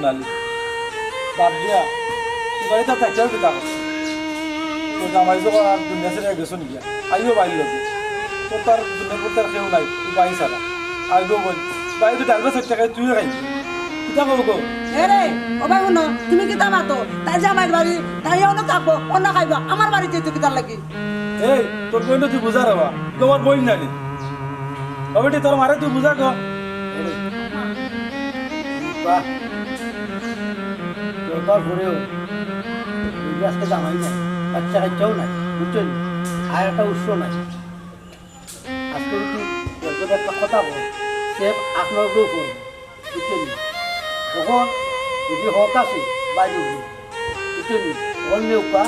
নালি বাদ দিয়া তুই তো থাকতে পিতা করছে তো জামাই যখন আর দুনিয়া ছেড়ে গেছো নাকি আইও বাইর লোকে তো তার দুনিয়ার পর তার কেউ নাই তুই বাই ছাড়া আইগো বল বাই তুই ডাকবে 60 টাকায় তুইও খাইবি কিতা করবো রে ও ভাই শুনো তুমি কিতা মাতো তাই জামাইর বাড়ি তাই অন্য থাকবো অন্য খাইবো আমার বাড়িতে তুই কিতার লাগি এই তোর বই তুই বুঝা রাবা তোমার বই নালি বাবাটি তোর মারে তুই বুঝা কর তোর ঘুরেও আজকে জামাই নাই বাচ্চা কাচ্চাও নাই বুঝছেন আর একটা উৎস নাই আজকে যদি একটা কথা বল সে আপনার উপর বুঝছেন তখন যদি হক আছে বাইরে বুঝছেন অন্য উপা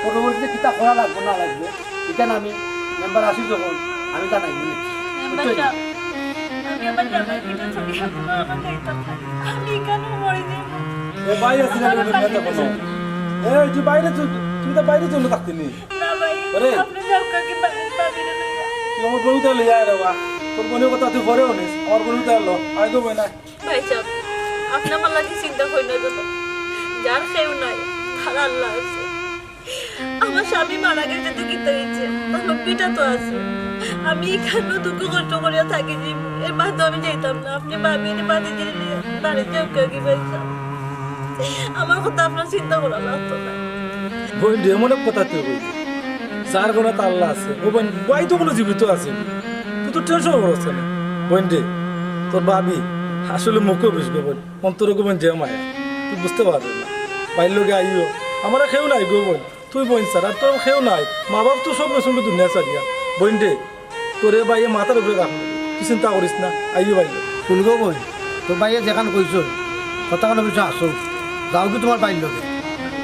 পরবর্তীতে কিতা করা লাগবে না লাগবে এখানে আমি মেম্বার আসি যখন আমি জানাই বুঝছেন এ বাই আছে না মেয়েটা কোনো এই তুই বাইরে তুই তো বাইরে চলে থাকতি নি আরে তুই আমার বউটা লইয়া রে বা তোর বোনের কথা তুই পরেও নিস আমার বউটা এলো আইগো বই না ভাই সাহেব আপনি আমার লাগি চিন্তা করি না যত যার কেউ নাই তার আল্লাহ আছে আমার স্বামী মারা গেছে তো কিনতে দিচ্ছে তার লক্ষ্মীটা তো আছে আমি এখানে দুঃখ কষ্ট করে থাকি যে এর বাদ আমি যেতাম না আপনি ভাবি বাদে দিলে বাড়িতে কি ভাই আমার কথা আপনার চিন্তা করা লাগতো না বই এমন এক কথা তুই বলবি যার কোনো আল্লাহ আছে ও বোন বাই তো কোনো জীবিত আছে তুই তো টেনশন করছ না বোন রে তোর ভাবি আসলে মুখে বুঝবে বোন অন্তর গোবন যে মায়া তুই বুঝতে পারবি না বাইর লোকে আইও আমার খেয়েও নাই গো বোন তুই বোন স্যার আর তোর খেয়েও নাই মা বাপ তো সব সঙ্গে দুনিয়া চারিয়া বোন রে তোরে বাইয়ে মাথার উপরে রাখ তুই চিন্তা করিস না আইও বাইর শুনগো বই তোর বাইরে যেখান কইস কথা কোনো কিছু আসো যাও কি তোমার বাইর লোকে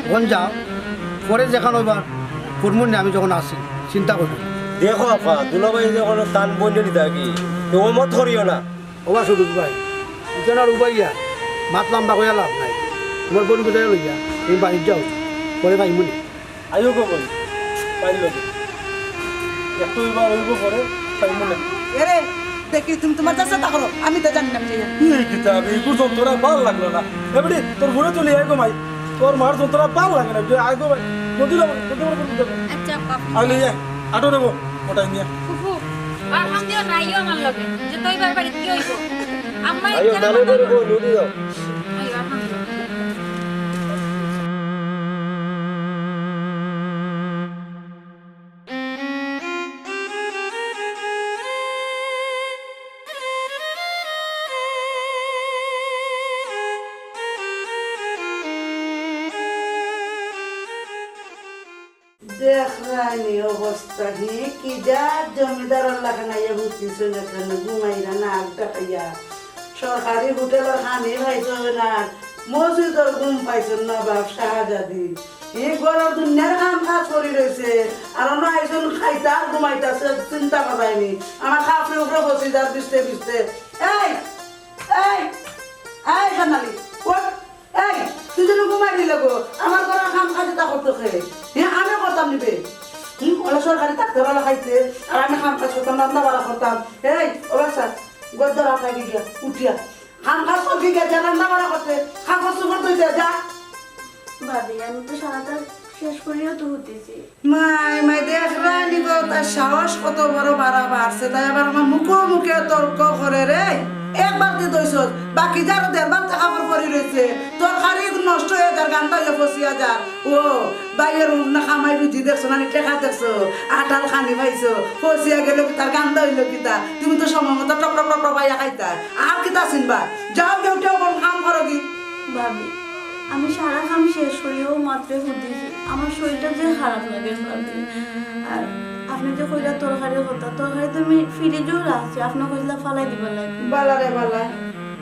ওখান যাও পরে যেখান ওইবার ফরমুন আমি যখন আসি চিন্তা করি দেখো আপা দুলাভাই যখন টান বন্ধ নিতে থাকি তো ও মত করিও না ওবা সুরুজ ভাই ইজন আর উবাইয়া মাত লম্বা করে লাভ নাই তোমার বোন কোথায় লইয়া তুমি বাড়ির যাও পরে ভাই মুনি আইও গো বোন বাইর লোকে একটু এবার হইব পরে তাই মনে এরে দেখি তুমি তোমার চাষা তা করো আমি তো জানি না আমি এই কিতাব এই যন্ত্রণা ভাল লাগলো না এবারে তোর ঘুরে চলে আইগো মাই তোর মার যন্ত্রণা ভাল লাগে না যে আইগো ভাই যদি আচ্ছা আইলে যাই আটো দেবো ওটাই নিয়ে ফুফু আর হাম দিও নাইও আমার লগে যে তুই বাড়ি কি হইব আম্মা আইও দালে করে গো লুডি দাও আইও আলহামদুলিল্লাহ দেখরানি অবস্থা কি যা জমিদার লাগানাইয়া বুঝছিস না কেন ঘুমাইরা না আগটা খাইয়া সরকারি হোটেলের খানি পাইছ না মসজিদের ঘুম পাইছ না বাপ শাহজাদি এই গরম দুনিয়ার কাম কাজ করে রয়েছে আর অন্য আইসন খাইতা আর ঘুমাইতাছে চিন্তা করাইনি আমার খাপড়ে উপরে বসি যার বিছতে বিছতে এই এই এই কানালি ওঠ এই তুই যেন ঘুমাই দিলে গো আমার ঘরে কাম কাজ তা করতে খেয়ে আমি করতাম নিবে ওরা সরকারি থাকতে ভালো খাইতে আর আমি কাম কাজ করতাম রান্না বাড়া করতাম এই ও বাচ্চা গদ্দার আপনার গিয়া উঠিয়া কাম কাজ করতে গিয়ে রান্না বাড়া করতে কাগজ সুগর দইতে যা ভাবি আমি তো সারাটা শেষ করিও তো হতেছি মাই মাই দেখ রানি গো তার সাহস কত বড় বাড়া বাড়ছে তাই আবার আমার মুখে তর্ক করে রে একবার দিয়ে দইছ বাকি যারা দেড়বার টাকা পরি রয়েছে তরকারি নষ্ট হয়ে যার গান্ডা হয়ে ফসিয়া যার ও বাইয়ের না খামাই রুজি দেখছো না টেকা দেখছো আটাল খানি পাইছো ফসিয়া গেলে তার গান্ডা হইলো কিতা তুমি তো সময় মতো টপ টপ টপ পাইয়া খাইতা আর কিতা চিনবা যাও কেউ কেউ কাম করো কি ভাবি আমি সারা কাম শেষ করিও মাত্র হতেছি আমার শরীরটা যে খারাপ লাগে ভাবি আর আপনি যে কইলা তরকারি কথা তরকারি তো আমি ফ্রিজেও রাখছি আপনার কইলা ফালাই দিবা লাগে বালা রে বালা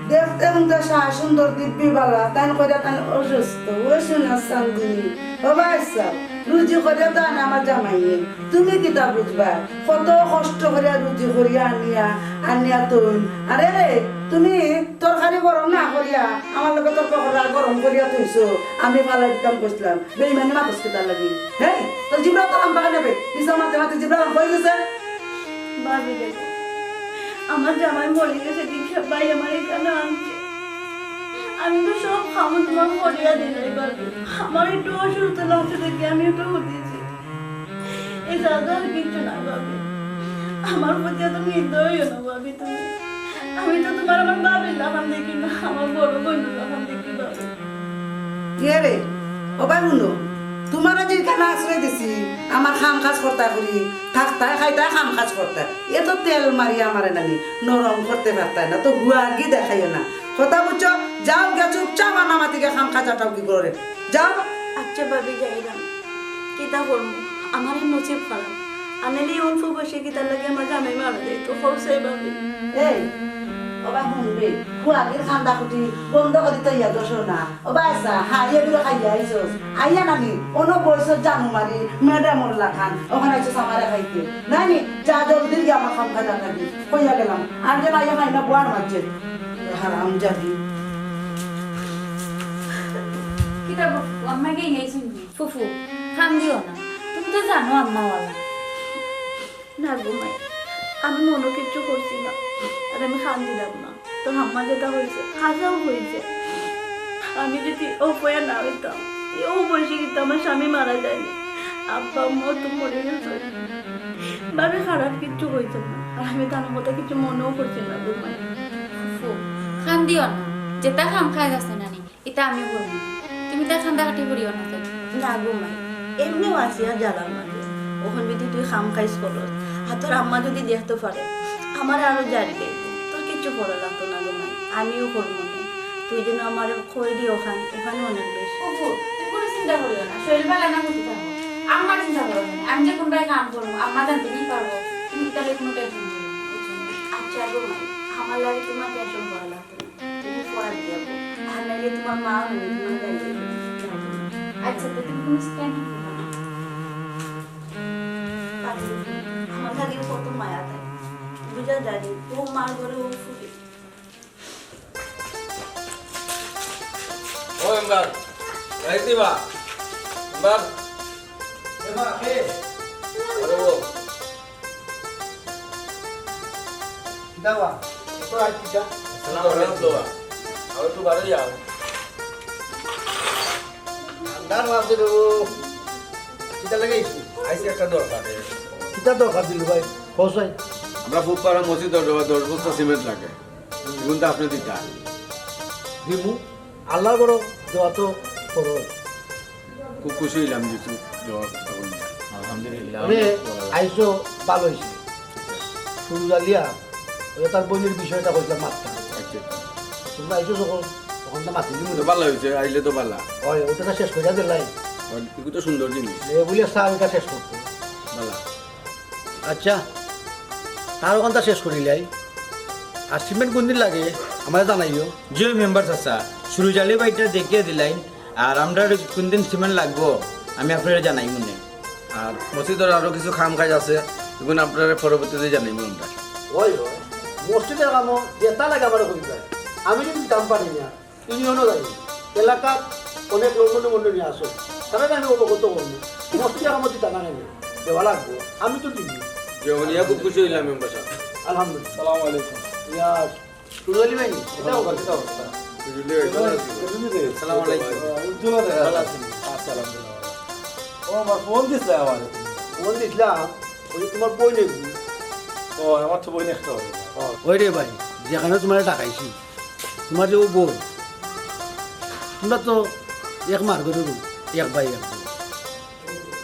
দেখতে কিন্তু সুন্দর দিব্যি বালা তাই কইরা তাই অসুস্থ ও শুনা সান্দিনী ও বাইসা রুজি করে দান আমার জামাইয়ে তুমি কিতা বুঝবা কত কষ্ট করে রুজি করিয়া আনিয়া তুই আরে রে তুমি তরকারি গরম না করিয়া আমার লগে তরকারি গরম করিয়া থইছো আমি ফালাই দিতাম কইছিলাম বেইমানি মাথা কিতা লাগি হ্যাঁ তো জিবরা তো আম্বা নেবে নিসা মাতে মাতে জিবরা হয়ে গেছে ভাবি দেখো আমার জামাই মরে গেছে দীক্ষা ভাই আমার এখানে আনছে আমি তো সব খামো তোমার করিয়া দিলাই ভাবি। আমার একটু অসুস্থ লাগছে দেখে আমি একটু উঠেছি। এছাড়া আর কিছু না ভাবি। আমার প্রতি এত নির্দয় না ভাবি তুমি। আমি তো তোমার আমার বাবির লাগান দেখি না, আমার বড় বোনের লাগান দেখি ভাবি। কে রে ও ভাই শুনো, তোমার যে কেনা আশ্রয় দিছি আমার খাম কাজ করতা করি থাকতা খাইতা খাম কাজ করতা এ তো তেল মারি আমার নানি নরম করতে পারতাই না তো হুয়াগি দেখাইও না কথা বুঝছো যাও গে চুপচাপ আমার থেকে খাম খাজাটাও কি করে যাও আচ্ছা ভাবি যাইলাম, কিতা করবো আমার নসিব খারাপ। আনেলি অল্প বসে কিতা লাগে আমার জামাই মারা যায় তো হচ্ছে ভাবি। এই ও ভাই শুনবে হুয়াগির খান্দা খুঁটি বন্ধ করে তো ইয়া দোষ না ও ভাই আসা হাইয়া গুলো খাইয়া আইসোস আইয়া নানি অন্য বয়সের জানু মারি ম্যাডামর লাখান ওখানে আইসোস আমারে খাইতে নানি যা জলদি গিয়ে আমার খাম খাজা খাবি কইয়া গেলাম আর যে আইয়া খাই না বুয়ার মাঝে হারাম যাবি কিতা আম্মাকে নেই শুনবি ফুফু খাম দিও না, তুমি তো জানো আম্মাওয়ালা। না ঘুমাই, আমি মনে কিছু করছি না আর আমি খান দিলাম না। তো আম্মা যেটা হয়েছে খাজাও হয়েছে। আমি যদি অপয়া না হইতাম ও বয়সে কিন্তু আমার স্বামী মারা যায়নি, আব্বা আম্মাও তো মরে গেছে। ভাবে খারাপ কিচ্ছু হইতো না আর আমি তার মতো কিছু মনেও করছি না ঘুমাই। ফুফু খাম দিও না, যেটা খাম খাই যাচ্ছে নানি এটা আমি করবো, তুমি তা খান্দা কাটি করিও না তাই। না ঘুমাই, এমনিও আসি আর জ্বালার মাঝে ওখান যদি তুই খাম খাইস করস আর তোর আম্মা যদি দেখতে পারে আমার আরো জারি গাইব, তোর কিছু করা লাগতো না ঘুমাই, আমিও করবো না। তুই যেন আমার খই দিয়ে ওখানে অনেক বেশি। ফুফু তুমি কোনো চিন্তা করিও না, শরীর ভালো না করতে থাকো, আম্মা চিন্তা করো না, আমি যে কোনটাই কাম করবো আম্মা জানতে নিয়ে পারবো, তুমি তাহলে কোনো টেনশন করো না, বুঝছো না? আচ্ছা ঘুমাই, আমার লাগে তোমার টেনশন করা লাগতো না, তুমি পড়া দিয়ে আর নাইলে তোমার মা নেই তোমার গাইবে। আচ্ছা তো তুমি কোনো টেনশন করো না। আমার লাগে কত মায়া দেয় বুঝা জানি ও মার ঘরে ও ফুটে। ও এমবার রাইতি বা এমবার এমা কে আরে ও দাওয়া তো আজ কিটা আসসালামু আলাইকুম আর একটু বাড়ি যাও দার মাঝে ও কিটা লাগাইছি আইসি একটা দরকার কিটা দরকার দিল ভাই পৌঁছাই আমরা ফুটপাড়া মসজিদ 10 বস্তা সিমেন্ট লাগে এগুলো তো আপনি দিতা দিমু আল্লাহ বড় দেওয়া তো করো খুব খুশি হইলাম যে তুই দেওয়ার কথা বললি আমি আইসো ভালো হয়েছে শুরু জ্বালিয়া ওই তার বইয়ের বিষয়টা কইতাম মাত্রা আচ্ছা তোমরা আইসো যখন তখন তো মাতি দিমু তো ভালো হয়েছে আইলে তো ভালো হয় ওটা শেষ করে দিলাই এগুলো তো সুন্দর জিনিস বলে স্যার ওটা শেষ করতো ভালো আচ্ছা তার ওখানটা শেষ করিলাই আর সিমেন্ট কোন দিন লাগে আমার জানাইও যে মেম্বার আছে শুরু জালি বাইটা দেখিয়ে দিলাই আর আমরা কোন দিন সিমেন্ট লাগবো আমি আপনারা জানাই মনে। আর মসজিদের আরো কিছু খাম কাজ আছে এগুলো আপনারা পরবর্তীতে জানাইব আমরা হয় হয় মসজিদের কামো যেটা লাগে আমার করি যায় আমি যদি দাম পারি না ইউনিয়নও জানি এলাকার অনেক লোক মনে নিয়ে আসো তাহলে আমি অবগত করবো মসজিদের কামো দিতা না নেবে দেওয়া লাগবো আমি তো দিবি ইয়া খুব খুশি হইলাম মেম্বার সাহেব আলহামদুলিল্লাহ সালাম আলাইকুম ইয়া শুরুলি ভাই এটাও কিতা অবস্থা আসসালামু আলাইকুম উজ্জ্বল ভালো আছেন আচ্ছা আলহামদুলিল্লাহ ও আমার ফোন দিছে আমার ফোন দিছিলাম ওই তোমার বই নেই ও আমার তো বই একটা হবে ওই রে ভাই যেখানে তোমার টাকাইছি তোমার যে ও বই তোমরা তো এক মার করে এক ভাই এক বোন।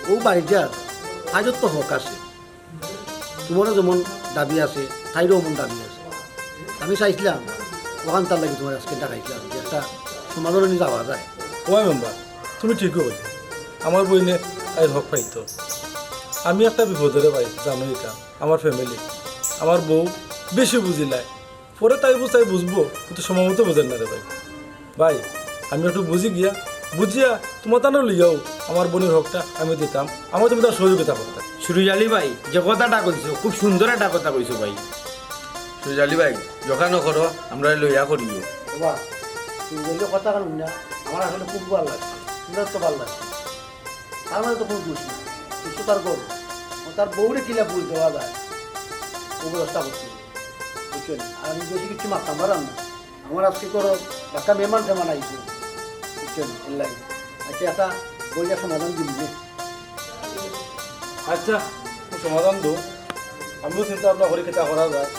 ও বাড়িটার আজও তো হক আছে তোমারও যেমন দাবি আছে তাইরও এমন দাবি আছে আমি চাইছিলাম ওখান তার লাগে তোমার আজকে টাকাইছিলাম যে একটা সমাধানে নিয়ে যাওয়া যায় ওই মেম্বার তুমি ঠিকই বলছো আমার বইনে তাই হক পাইতো আমি একটা বিপদরে ভাই জানো এটা আমার ফ্যামিলি আমার বউ বেশি বুঝিলাই পরে তাই বুঝবো কিন্তু সময় মতো বোঝেন না রে ভাই ভাই আমি একটু বুঝি গিয়া বুঝিয়া তোমার তানো লিয়াও আমার বোনের হকটা আমি দিতাম আমার তুমি তার সহযোগিতা করতাম শুরু জালি ভাই যে কথাটা কইছো খুব সুন্দর একটা কথা কইছো ভাই। সুজালি ভাই যখন করো আমরা লইয়া করিও বাবা তুমি বললে কথা কারণ না আমার আসলে খুব ভালো লাগছে সুন্দর তো ভালো লাগছে তার মানে তো কোনো দোষ নেই কিছু তার করো তার বউরে কিলা বুঝ দেওয়া যায় ও ব্যবস্থা করছি বুঝছেন আর আমি বেশি কিছু মারতাম পারাম না আমার আজকে করো একটা মেহমান টেমান আইছে বুঝছেন এর লাগে আচ্ছা একটা বইয়া সমাধান দিবি যে আচ্ছা তুই সমাধান দো আমিও চিন্তা ভাবনা করি কেটা করা যায়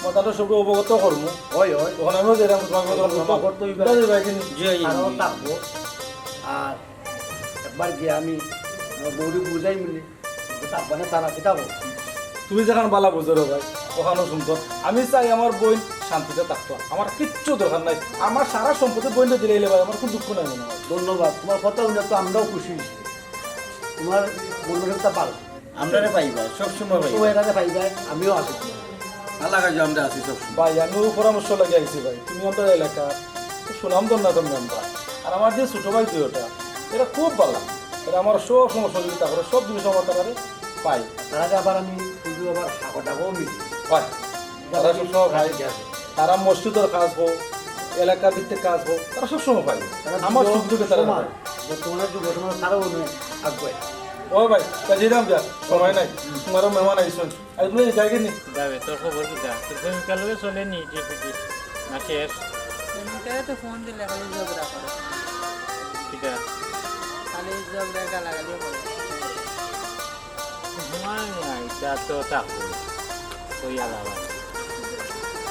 মই তাদের সবকে অবগত করবো হয় হয় তখন আমিও যেরকম তোমাকে আমার ঘর তো এইবার জি জি, আরও জি। থাকবো আর একবার গিয়ে আমি আমার বৌদি বুঝাই মিলি তারপরে তারা কিতাবো তুমি যেখানে বালা বুঝো রে ভাই ওখানেও শুনতো আমি চাই আমার বোন শান্তিতে থাকতো আমার কিচ্ছু দরকার নাই আমার সারা সম্পত্তি বোনটা দিলে এলে ভাই আমার খুব দুঃখ নাই মনে হয় ধন্যবাদ তোমার কথা শুনে তো আমরাও খুশি হয়েছি তোমার বন্ধুটা ভালো আমরা পাইবা সব সময় তো পাইবা এটাকে পাই যায় আমিও আছি আল্লাহ কাছে আমরা আছি সব ভাই আমিও পরামর্শ লাগে আইছি ভাই তুমি আমাদের এলাকা সুনাম দর না তুমি আমরা আর আমার যে ছোটো ভাই দুইটা এটা খুব ভালো এটা আমার সব সময় সহযোগিতা করে সব জিনিস আমার তারা পাই তার আগে আবার আমি শুধু আবার সাগরটাকেও মিলি পাই তারা সবসময় ভাই তারা মসজিদের কাজ হোক এলাকার দিক থেকে কাজ হোক তারা সবসময় পাই আমার সুখ দুটো তারা পায়। বর্তমানে যুগ বর্তমানে তারাও আগুয়ায় ও ভাই তা যেতাম যা সময় নাই তোমারও মেহমান আইসুন আর তুমি যাই নি যাবে তোর খবর কি যা তোর প্রেমিকালকে চলে নি টিপিটিস না শেষ তো ফোন দিলে খালি ঝগড়া করে কিটা খালি ঝগড়া গালাগালি করে ঘুমায় না এটা তো তাকো ওই আলাদা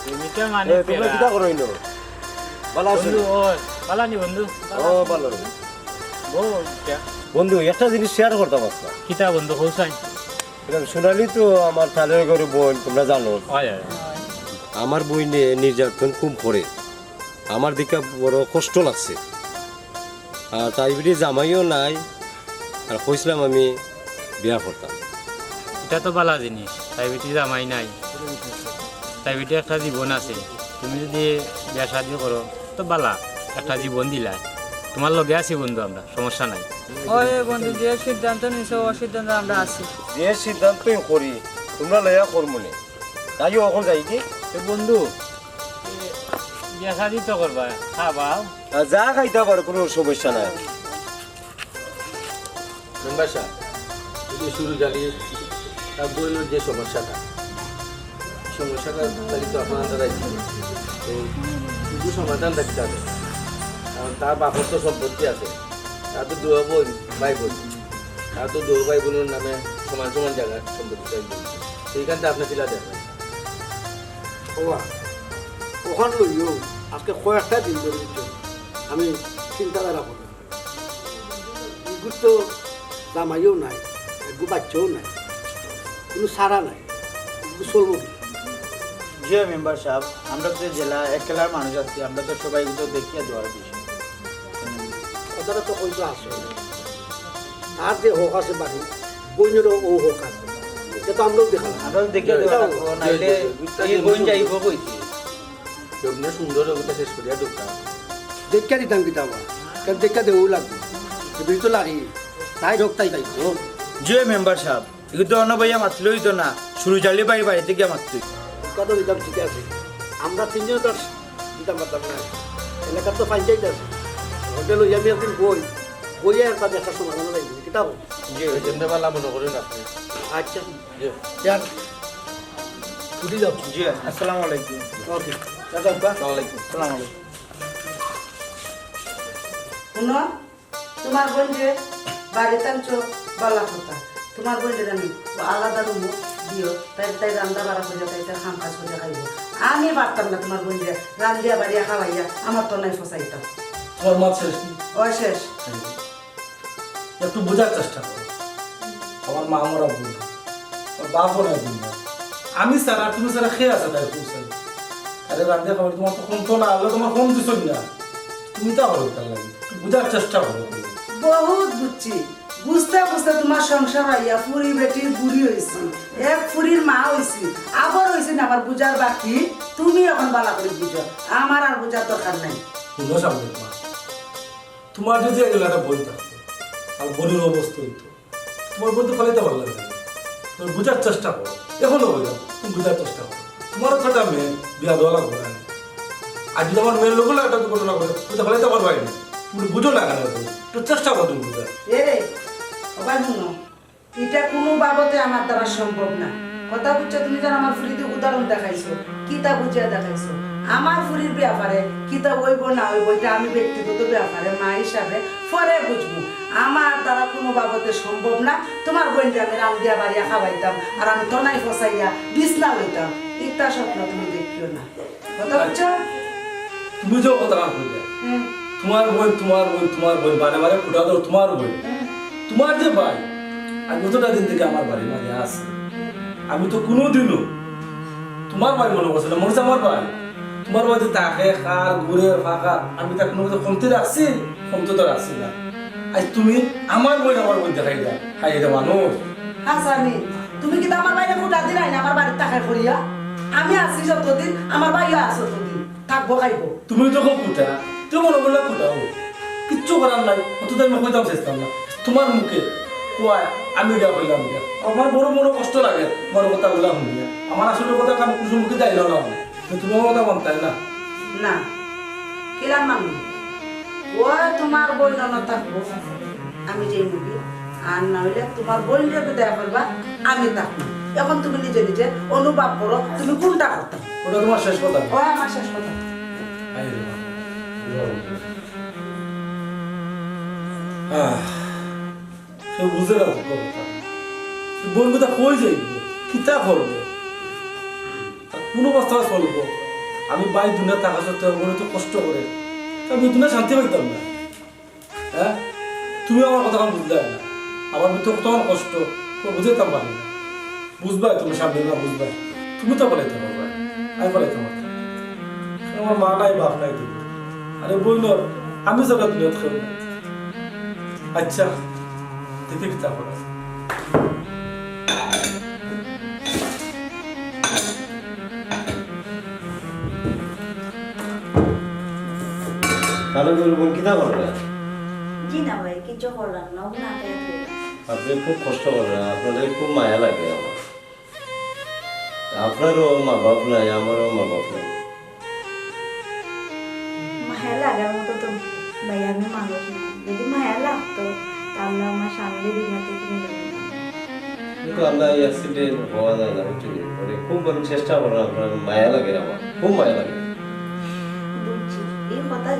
প্রেমিকা মানে তোমরা কিটা করো ইনো ভালো আছো বন্ধু ও পালানি বন্ধু ও ভালো বউ কিটা বন্ধু একটা জিনিস শেয়ার করতাম আসলা কিটা বন্ধু হোসাই এটা সোনালি তো আমার তালের ঘরে বোন তোমরা জানো হয় হয় আমার বইনে নির্যাতন খুব করে আমার দিকে বড় কষ্ট লাগছে আর তাই বিটি জামাইও নাই আর কইছিলাম আমি বিয়া করতাম এটা তো বালা জিনিস তাই বেটি জামাই নাই তাই বেটি একটা জীবন আছে তুমি যদি বিয়া শাদি করো তো বালা একটা জীবন দিলা তোমার লগে আছি বন্ধু আমরা সমস্যা নাই ওই বন্ধু যে সিদ্ধান্ত নিছে ও সিদ্ধান্ত আমরা আছি যে সিদ্ধান্তই করি তোমরা লয়া করমনে তাই এখন যাই কি তো বন্ধু বিয়া শাদি তো করবা খাবা আর যা খাইতে পারে কোনো সমস্যা নাই মেম্বার সাহেব যদি শুরু জ্বালিয়ে তার বইনের যে সমস্যাটা তাহলে তো আপনার দ্বারাই তো কিছু সমাধান রাখতে হবে কারণ তার বাপর তো সম্পত্তি আছে তার তো দুয়া বোন ভাই বোন তার তো দুয়া ভাই বোনের নামে সমান সমান জায়গা সম্পত্তি চাইবে সেইখানটা আপনি ফিলা দেবেন ওয়া ওখান লইও আজকে কয়েকটা দিন ধরে বুঝছো আমি চিন্তাধারা করি এগুলো তো জামাইও নাই এগুলো বাচ্চাও নাই কোনো সারা নাই এগুলো চলবো কি জি মেম্বার সাহেব আমরা তো জেলা এক জেলার মানুষ আছি আমরা তো সবাই তো দেখিয়ে দেওয়ার বিষয় কথাটা তো কইতো আছে তার যে হোক আছে বাড়ি বইনেরও ও হোক আছে এটা তো আমরাও দেখালাম আমরা তো দেখিয়ে দেওয়া লাগবো, নাইলে এই বোন যাইব কইছি কেমনে সুন্দর ওগুলো শেষ করিয়া ঢুকা দেখা দিতাম কিতাবা কারণ দেখা দেও লাগবে যদি তো লাগি তাই হোক তাই পাইতো জি মেম্বার সাহেব এগুলো তো অন্য ভাইয়া মাতলই তো না শুরু জালি বাড়ি বাড়িতে গিয়ে মাতলই কথা দিতাম ঠিক আছে আমরা তিনজনে তো দিতাম পারতাম না এলাকার তো পঞ্চায়েত আছে হোটেল হইয়া আমি একদিন বইয়া একটা দেখার সমাধান লাগবে কিতাব জি যেমনি পারলাম মনে করেন আপনি আচ্ছা ইয়ার উঠে যাও জি আসসালামু আলাইকুম ওকে দাদা আসসালামু আলাইকুম আসসালামু আলাইকুম শুনো তোমার বোন যে বাড়িতে আনছো বালা কথা তোমার বোন যে আমি আলাদা রুম দিও তাই তাই রান্না বাড়া করে তাই তাই খাম কাজ করে খাইব আমি পারতাম না তোমার বোন যে রান্ধিয়া বাড়িয়া খাওয়াইয়া আমার তো নাই ফসাইতাম তোমার মত শেষ ও শেষ একটু বোঝার চেষ্টা করো আমার মা মরা বোন আমার বাপও নাই বোন আমি সারা তুমি সারা খেয়ে আছে তাই তুমি সারা আরে রান্ধে খাবার তোমার তো কমতো না আল্লাহ তোমার কম দিছ না তুমি তা করো তার লাগে একটু বোঝার চেষ্টা করো বহুত বুঝছি বুঝতে বুঝতে তোমার সংসার হইয়া ফুরি বেটির বুড়ি হয়েছি এক ফুরির মা হয়েছি আবার হয়েছে না আমার বুঝার বাকি তুমি এখন বালা করে বুঝো আমার আর বুঝার দরকার নাই শুনো সামনে তোমার যদি এগুলো একটা বই থাকতো আর বোনের অবস্থা হইতো তোমার বোন তো ফলাইতে ভালো লাগে তুমি বোঝার চেষ্টা করো এখনো বললাম তুমি বোঝার চেষ্টা করো তোমারও তো একটা মেয়ে বিয়া দেওয়া লাগবে না আর যদি আমার মেয়ের লোকগুলো একটা ঘটনা করে তুমি তো ফলাইতে পারবাই না তুমি বুঝো না কেন একটু চেষ্টা করো তুমি বোঝার এরে সবাই শুনো এটা কোনো বাবদে আমার দ্বারা সম্ভব না কথা বুঝছো তুমি যেন আমার ফ্রিতে উদাহরণ দেখাইছো কিতা বুঝিয়া দেখাইছো আমার ফুরির ব্যাপারে কিতা হইব না হইব এটা আমি ব্যক্তিগত ব্যাপারে মা হিসাবে পরে বুঝবো। আমার দ্বারা কোনো বাবদে সম্ভব না তোমার বোনকে আমি রান্ধিয়া বাড়িয়া খাওয়াইতাম আর আমি তনাই ফসাইয়া বিছনা লইতাম। এটা স্বপ্ন তুমি দেখিও না, কথা বুঝছো? তুমি যে কথা কইলে তোমার বোন বারে বারে ফুটা দাও তোমার বোন, তোমার যে ভাই আর কতটা দিন থেকে আমার বাড়ি মাঝে আছে, আমি তো কোনোদিনও তোমার ভাই মনে করছি না, মনে হচ্ছে আমার ভাই। তোমার বাড়িতে তাকে খার ঘুরে ফাঁকা আমি তাকে কোনো কমতে রাখছি, কমতে তো রাখছি না। আজ তুমি আমার বোন দেখাইলা হাই রে মানুষ। হাসানি তুমি কি আমার বাইরে ফুটা দিলাই না আমার বাড়ির টাকা করিয়া? আমি আছি যতদিন আমার ভাইও আছে ততদিন থাকবো খাইবো। তুমি তো খুব ফুটা, তুমি মনে করলে ফুটাও, কিচ্ছু করার নাই। অত আমি কইতাম চেষ্টা না, তোমার মুখে কোয়ায় আমি এটা কইলাম দিয়া আমার বড় বড় কষ্ট লাগে বড় কথা বললাম দিয়া। আমার আসলে কথা কাম কুসুমুখে যাইল না, তুমি কথা মানতাই না। না কিরাম মানুষ ও তোমার বই না থাকবো আমি যে মুখি, আর না হইলে তোমার বোন যদি দেখা করবা আমি থাকবো। এখন তুমি নিজে নিজে অনুভব করো তুমি কোনটা করতে। ওটা তোমার শেষ কথা। ও আমার শেষ কথা। হাই রে সে বুঝে না কথা, বোন কথা কই যাইব কিতা করবে, কোন অবস্থা চলবো। আমি বাই দুনিয়া টাকা সত্ত্বেও মনে তো কষ্ট করে আমি দুনিয়া শান্তি পাইতাম না। হ্যাঁ তুমি আমার কথা বুঝলে না, আমার ভিতরে তোমার কষ্ট বুঝাইতাম পারি না। বুঝবা তুমি সামনে না বুঝবা, তুমি তো বলাইতে পারবা, আমি বলাইতে পারতাম। আমার মা নাই বাপ নাই তুমি, আরে বইল আমি যাবে দুনিয়া খেয়ে না। আচ্ছা দেখে কিতা করা তাহলে বোন কিতা করবে? জি না ভাই কিছু করলাম না, ও না খেয়ে আপনি খুব কষ্ট করেন, আপনাদের খুব মায়া লাগে আমার। আপনারও মা বাপ নাই, আমারও মা বাপ নাই। মায়া লাগার মতো তো ভাই আমি মানুষ না, যদি মায়া লাগতো তাহলে আমার স্বামীর দুনিয়াতে কিনে দেবেন। কিন্তু আল্লাহ অ্যাক্সিডেন্ট হওয়া যায় না, বুঝলি? মানে খুব আমি চেষ্টা করেন, আপনার মায়া লাগে আমার, খুব মায়া লাগে। বুঝছি এই কথা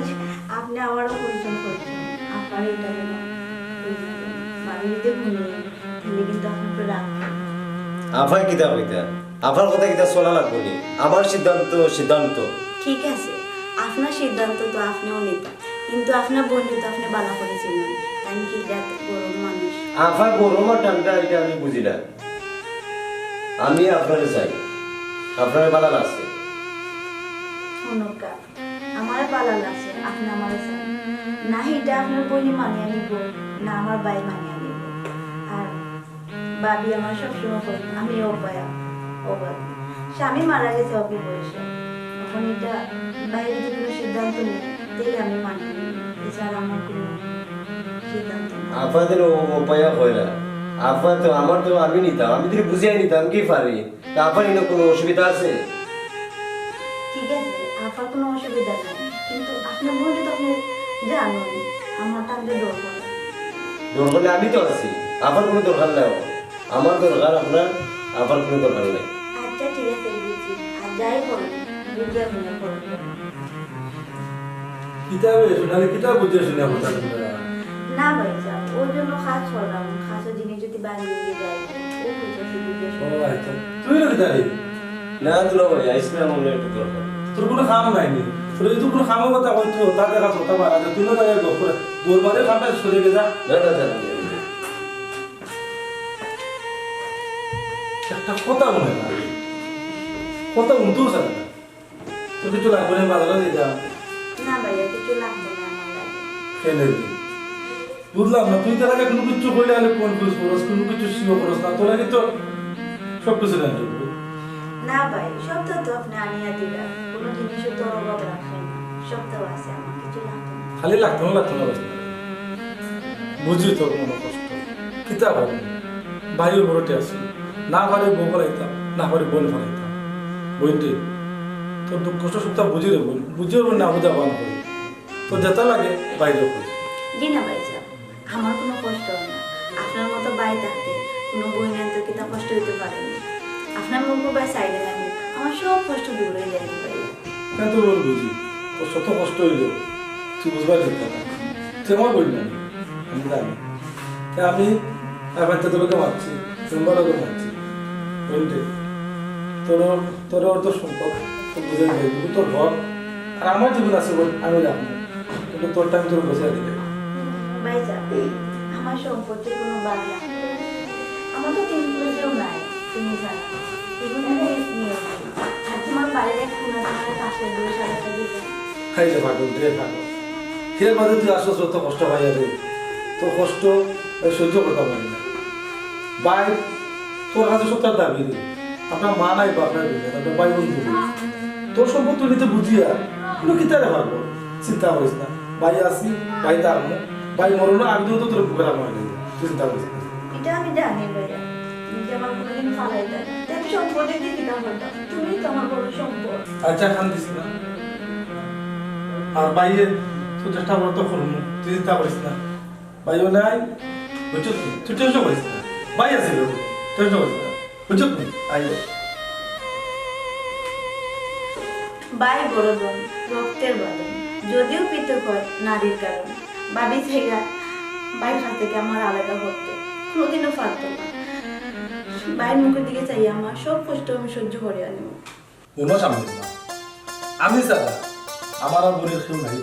আপনি আমারও পরিচয় করছেন, আপনার এটা যেন আমি যদি ভুলে তাহলে কিন্তু আপনার রাগ আফার কিতা হইতা, আফার কথা কিতা শোনা লাগবো নি? আমার সিদ্ধান্ত সিদ্ধান্ত। ঠিক আছে, আপনার সিদ্ধান্ত তো আপনিও নিতেন, কিন্তু আপনার বোনকে তো আপনি বালা করেছিলেন, তাই কি যাত বড় মানুষ। আফার গরমের টানটা এটা আমি বুঝি না। আমি আপনারে চাই, আপনার বালা লাগছে। অনুকা আমার বালা লাগছে, আপনি আমার চাই না, এটা আপনার বোনই মানিয়ে নিব না আমার ভাই মানিয়ে নিব। আর বাবি আমার সবসময় বলেন আমি অপায়া অভাবী, স্বামী মারা গেছে অল্প বয়সে, এখন এটা বাইরে যদি কোনো সিদ্ধান্ত নেই তাহলে আমি মানিয়ে নিব, এছাড়া আমার কোনো সিদ্ধান্ত নেই। আপনাদের উপায় হয় না। আপনার তো আমার তো আমি নিতাম, আমি যদি বুঝিয়ে নিতাম কি পারি। তা আপনার এনে কোনো অসুবিধা আছে? ঠিক আছে আপনার কোনো অসুবিধা নাই, কিন্তু আপনার বোনকে তো আপনি জানুন আমার তাহলে দরকার দরকার আমি তো আছি, আপনার কোনো দরকার নাই। আমার দরকার আপনার, আপনার কোনো দরকার নেই। আচ্ছা ঠিক আছে বুঝছি, আর যাই করেন বুঝে মনে করবেন কিতা শোনালে কিতা বুঝে শুনে কথা না ভাই সাহেব, ওর জন্য কাজ করলাম, খাসো জিনিস যদি বাড়ি দিয়ে যায় ও বুঝেছি বুঝে তুই না দাঁড়িয়ে না দুলা ভাই আইসলে আমার একটু দরকার। তোর কোনো কাম নাইনি, তোর যদি কোনো কামের কথা কইতো তাদের কাছে কথা মারা যায়, তুই না দাঁড়িয়ে গোপরে দরবারে কামটা সরে গে যা। না না না একটা কথা মনে না, কথা উনতেও চায় না। তোর কিছু লাগবে না, বাজারে দিয়ে যা না ভাইয়া কিছু লাগবে না আমার লাগে। খেলে দিই। বুঝলাম না, তুই তার আগে কোনো কিছু কইলে আলে কোন কিছু করস, কোনো কিছু শিও করস না, তোর আগে তো সব কিছু জানি। না ভাই সব তো আপনি আনিয়া দিবেন, কোনো জিনিসও তো অভাব রাখেন না, সব তো আছে, আমার কিছু লাগবে না। খালি লাগতো না বসে বুঝি তোর মনে কষ্ট কিতা পারি ভাইও বড়টে আসি না পারি বউ ফলাইতাম, না পারি বোন ফলাইতাম। বইনটি তোর দুঃখ কষ্ট সপ্তাহ বুঝি রে বোন, বুঝিও না বুঝা বান করি তোর যেটা লাগে বাইরে করি। জি না ভাই সাহেব, আমার কোনো কষ্ট হয় না, আপনার মতো ভাই থাকতে কোনো বইনের তো কিতা কষ্ট হইতে পারেনি। আপনার মুখ ভাই সাইডে লাগে আমার সব কষ্ট দূর হয়ে যায় ভাই। কেন তোর বোন বুঝি তোর শত কষ্ট হইল তুই বুঝবার যেত না তুই আমার বই না আমি জানি তাই আমি এবার তোকে মারছি তোমরাও মারছি বুঝলি তোর তো সম্পদ তো বুঝে যাবি তোর হক আর আমার জীবন আছে বল আমি যাবো কিন্তু তোর টাইম তোর বুঝে দিবে ভাইজা আমার সম্পত্তি কোনো বাংলা আমার তো তিনগুলো কেউ নাই তুমি জানো এগুলো নিয়ে আর তোমার বাড়ির খুনা তোমার পাশে 2 টাকা দিবে খাই রে ভাগল রে ভাগল ফিরে বাদে তুই আসো যত কষ্ট পাই রে তোর কষ্ট সহ্য করতে পারি না ভাই তোর কাছে সত্যার দাবি রে আপনার মা নাই বাপ নাই আপনার ভাই বন্ধু তোর সম্পদ তুই নিতে বুঝিয়া কিন্তু কি তারে ভাবো চিন্তা করিস না ভাই আসি ভাই তার ভাই মরণ আগে তো তোর বুকের আমার নেই চিন্তা করিস না এটা আমি জানি ভাইয়া তুমি কি আমার কোনোদিন ফালাই দেয় আমি সম্পত্তি দিয়ে দিতাম বলতাম তুমি তো আমার বড় সম্পদ আচ্ছা খান দিস না আর ভাইয়ের তুই চেষ্টা করতো করুন তুই চিন্তা করিস না ভাইও নাই বুঝছো তুই টেনশন করিস না ভাই আছে টেনশন করিস না বুঝছো তুই আইও বাই বড় বোন রক্তের বাদন যদিও পৃথক হয় নারীর কারণ বাবি থেকে বাইর হাত থেকে আমার আলাদা করতে কোনোদিনও পারতো না বাইরের মুখের দিকে চাই আমার সব কষ্ট আমি সহ্য করে আনব কোনো সামনে না আমি স্যার আমার আর বোনের কেউ নাই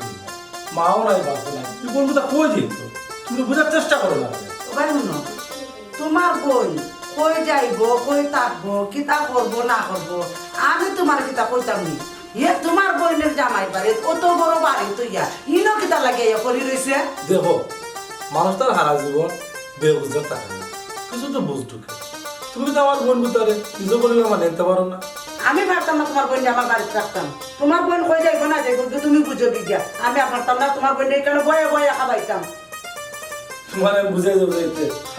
মাও নাই বাপও নাই তুই বলবো তা কই যেত তুমি বোঝার চেষ্টা করো না ভাই শুনো তোমার বোন কই যাইব কই থাকবো কিতা করবো না করবো আমি তোমার কিতা কইতাম নি তোমার বোনের জামাই বাড়ি অত বড় বাড়ি তো ইনো কিতা লাগে করি রইছে দেখো মানুষ তার হারা জীবন বেগুজার থাকে না কিছু তো বুঝটুকে তুমি তো আমার বোন ভিতরে কিছু বললে আমার নিতে পারো না আমি ভাবতাম না তোমার বোন আমার বাড়িতে রাখতাম তোমার বোন কই যাইব না যাইব তুমি বুঝো বিদ্যা আমি ভাবতাম না তোমার বোন এখানে বয়ে বয়ে খাবাইতাম তোমার আমি বুঝাই দেবো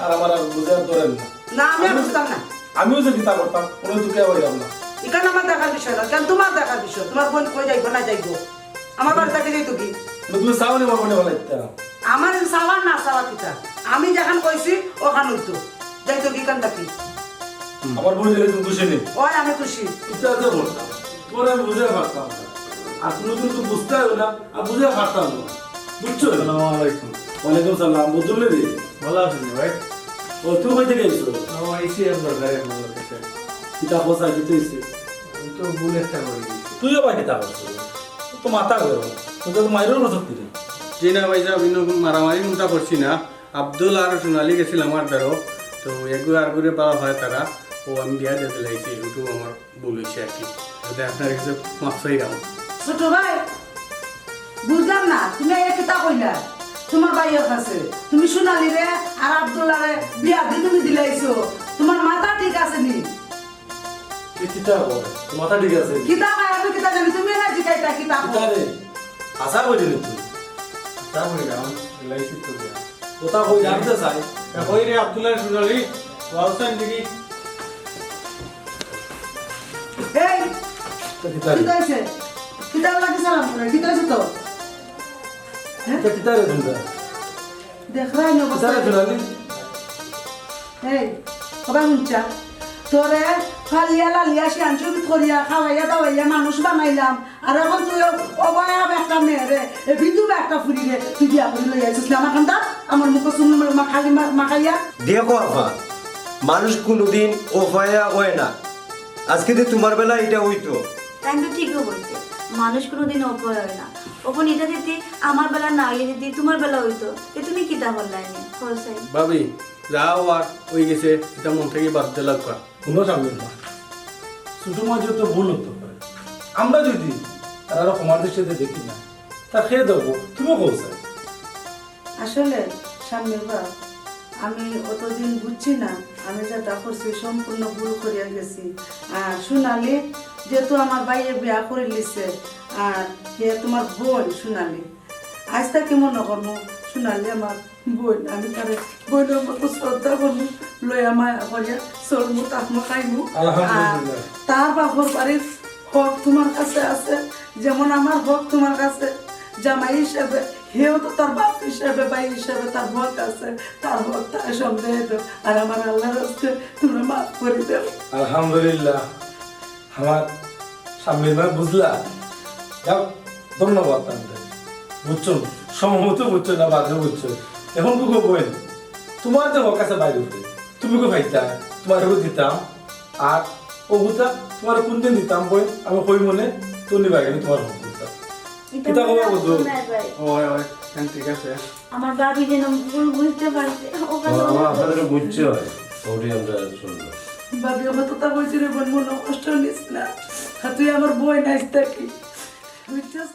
আর আমার আর বুঝার ধরেন না না আমি আর বুঝতাম না আমিও যে গীতা করতাম কোনো দুঃখে বললাম না এখানে আমার দেখার বিষয় না কেন তোমার দেখার বিষয় তোমার বোন কই যাইব না যাইব আমার বাড়ি থেকে যাইতো কি তুমি সামনে আমার মনে ভালো ইত্যা আমার সাওয়ার না সাওয়া কিতা আমি যখন কইছি ওখান হইতো যাইতো কি কান থাকি আমার বোন গেলে তুমি খুশি নেই ওই আমি খুশি ইত্যাদি বলতাম তোর আমি বুঝে পারতাম না আর তুমি কিন্তু বুঝতে হবে না আর বুঝে পারতাম না বুঝছো আসসালামু আলাইকুম। ওয়ালাইকুম সালাম বুঝলে রে ভালো আছেন ভাই? ও তুই কই থেকে এসছো আমার আইসি আপনার গাড়ি আপনার কাছে। কিতা বসা দিতে এসে আমি তো ভুল একটা করে দিয়েছি। তুই আবার কিতা করছো তো মাথা গরম তুই তো মাইরও না সত্যি রে জি না ভাই সাহেব, আমি মারামারি মুটা করছি না। আব্দুল আর সোনালি গেছিল আমার দ্বারও, তো এগুলো আর করে পাওয়া হয় তারা। ও আমি বিয়া দিতে লাগছি, একটু আমার ভুল হয়েছে আর কি। যাতে আপনার কাছে মাফ চাইলাম। ছোট ভাই বুঝলাম না তুমি এই কিতা কইলা তোমার ভাইয়ের কাছে তুমি সোনালি রে আর আব্দুল্লাহ রে বিয়া দিয়ে তুমি দিলাইছো তোমার মাথা ঠিক আছে নি তুই কিতা কর মাথা ঠিক আছে কিতা ভাই আমি কিতা জানি তুমি না জিকাইতা কিতা কিতা রে আশা করি নি তুই তা হইলাম, লাইছি তো বিয়া। কথা কই জানতে চাই কই রে আব্দুল্লাহ সোনালি, ওয়ালসান দিদি। এই কিতা রে কিতা হইছে কিতা লাগি সালাম করে কিতা হইছে তো কিতা রে তুমি দেখলাই না কিতা রে জুনালি এই কবা হুঁচা তোরে ফালিয়া লালিয়া শিয়াঞ্চু করিয়া খাওয়াইয়া দাওয়াইয়া মানুষ বানাইলাম আর এখন তুই অবয়াব একটা মেয়ে রে বিদু একটা ফুরি রে তুই বিয়া করে লই আইছিস না আমার কান্দা আমার মুখে শুন মাখাইয়া দেখো আফা, মানুষ কোনোদিন অফায়া হয় না। আজকে তো তোমার বেলা এটা হইতো। তাই তো ঠিকই বলছে মানুষ কোনোদিন অপয় হয় না ওপন এটা দিতে আমার বেলা না আগে দিতে তোমার বেলা হইতো তুমি কি তা বললাই খরচাই ভাবি যাও আর হয়ে গেছে, এটা মন থেকে বাদ দিলাম। কোনো সামনে না ছোট মাঝে তো ভুল হতে পারে আমরা যদি তারা সমাজ দৃষ্টিতে দেখি না তা খেয়ে দেবো তুমিও কৌশল আসলে সামনের বার আমি অতদিন বুঝছি না আমি যেটা করছি সম্পূর্ণ ভুল করিয়া গেছি আর সোনালি যেহেতু আমার বাইরে বিয়া করে লিছে আর কে তোমার বোন সোনালি আজ তাকে মনে করবো সোনালি আমার বোন আমি তারে বোনের মতো শ্রদ্ধা করবো লইয়া মায়া করিয়া চলবো তাকমো খাইবো আর আলহামদুলিল্লাহ তার বাপর বাড়ির হক তোমার কাছে আছে যেমন আমার হক তোমার কাছে জামাই হিসেবে হেও তো তার বাপ হিসেবে ভাই হিসেবে তার হক আছে তার হক তার সন্দেহ দেব আর আমার আল্লাহর হস্তে তোমরা মাফ করে দেব আলহামদুলিল্লাহ আমার সামনে না বুঝলা যাও ধন্যবাদ তাহলে বুঝছো সম্ভবত বুঝছো না বাজে বুঝছো এখন বুকো বই তোমার যে হক আছে বাইরে উঠে তুমি কো ভাইতা তোমার দিতাম আর ও হুতা তোমার কোন দিন দিতাম বই আমি কই মনে তো নিবা গেলে তোমার হক দিতাম কিতা কবা বুঝো ওই ওই ঠিক আছে আমার বাবি যেন ভুল বুঝতে পারছে আপনাদের বুঝছে হয় ওটি আমরা শুনলাম ভাবি আমার তো তা বলছি রে বোন মনে কষ্ট নিস না আর তুই আমার বই নাইস থাকি বুঝছিস